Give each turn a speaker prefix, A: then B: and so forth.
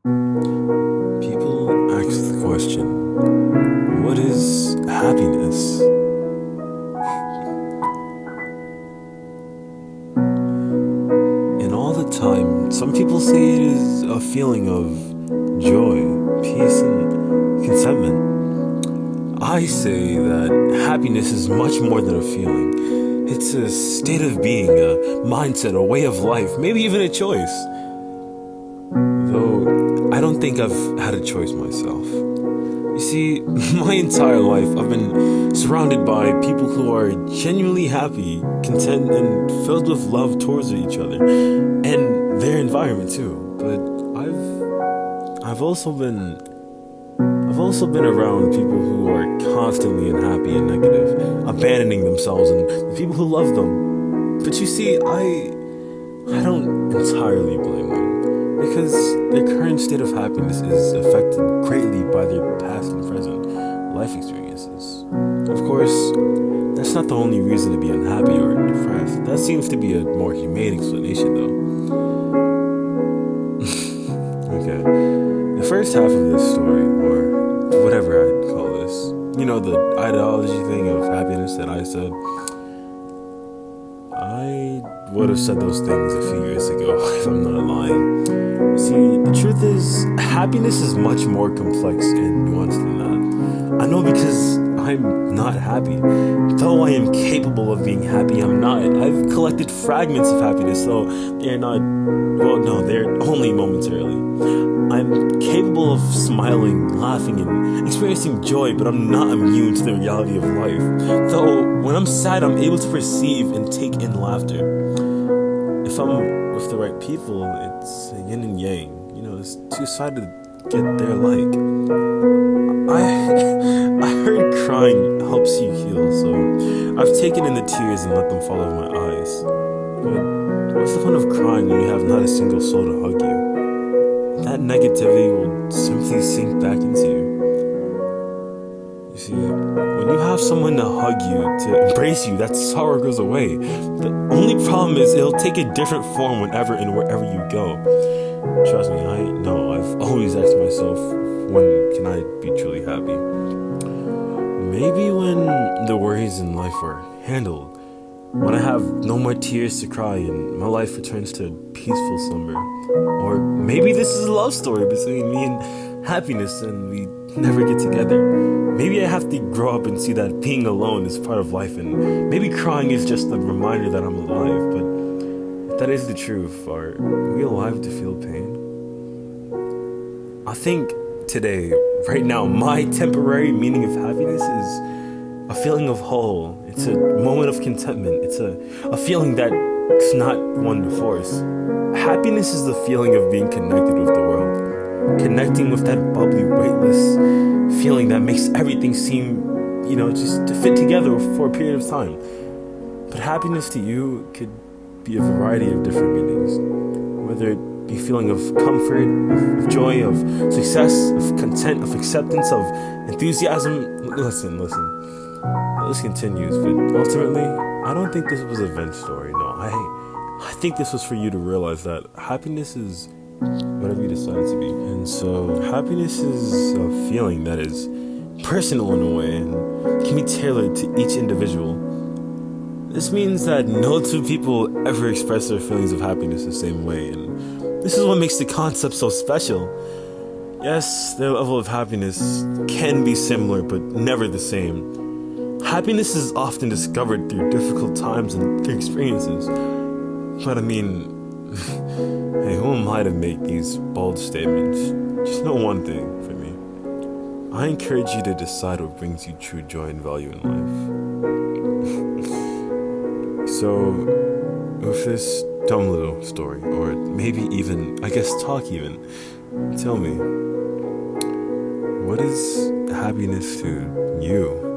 A: People ask the question, what is happiness? And all the time, some people say it is a feeling of joy, peace, and contentment. I say that happiness is much more than a feeling. It's a state of being, a mindset, a way of life, maybe even a choice. Though I don't think I've had a choice myself. You see, my entire life I've been surrounded by people who are genuinely happy, content, and filled with love towards each other and their environment too. But I've also been around people who are constantly unhappy and negative, abandoning themselves and the people who love them. But you see, I don't entirely blame them, because their current state of happiness is affected greatly by their past and present life experiences. Of course, that's not the only reason to be unhappy or depressed. That seems to be a more humane explanation, though. Okay, the first half of this story, or whatever I'd call this, the ideology thing of happiness that I said, I would have said those things a few years ago, if I'm not lying. See, the truth is, happiness is much more complex and nuanced than that. I know, because I'm not happy. Though I am capable of being happy, I'm not. I've collected fragments of happiness, though they're not, they're only momentarily. I'm capable of smiling, laughing, and experiencing joy, but I'm not immune to the reality of life. Though, when I'm sad, I'm able to perceive and take in laughter. If I'm with the right people, it's a yin and yang. There's two sides to get there alike. I heard crying helps you heal, so I've taken in the tears and let them fall out of my eyes. But what's the fun of crying when you have not a single soul to hug you? That negativity will simply sink back into you. You see, when you have someone to hug you, to embrace you, that sorrow goes away. The only problem is it'll take a different form whenever and wherever you go. Trust me, I know. I've always asked myself, when can I be truly happy? Maybe when the worries in life are handled. When I have no more tears to cry and my life returns to peaceful slumber. Or maybe this is a love story between me and happiness and we never get together. Maybe I have to grow up and see that being alone is part of life, and maybe crying is just a reminder that I'm alive. But if that is the truth, are we alive to feel pain? I think today, right now, my temporary meaning of happiness is a feeling of whole. It's a moment of contentment. It's a feeling that's not one to force. Happiness is the feeling of being connected with the world. Connecting with that bubbly, weightless feeling that makes everything seem, just to fit together for a period of time. But happiness to you could be a variety of different meanings. Whether it be feeling of comfort, of joy, of success, of content, of acceptance, of enthusiasm. Listen. This continues, but ultimately, I don't think this was a vent story. No, I think this was for you to realize that happiness is whatever you decide it to be. And so happiness is a feeling that is personal in a way and can be tailored to each individual. This means that no two people ever express their feelings of happiness the same way, and this is what makes the concept so special. Yes, their level of happiness can be similar, but never the same. Happiness is often discovered through difficult times and through experiences. But hey, who am I to make these bold statements? Just know one thing for me. I encourage you to decide what brings you true joy and value in life. So, with this dumb little story, or maybe even, talk even, tell me, what is happiness to you?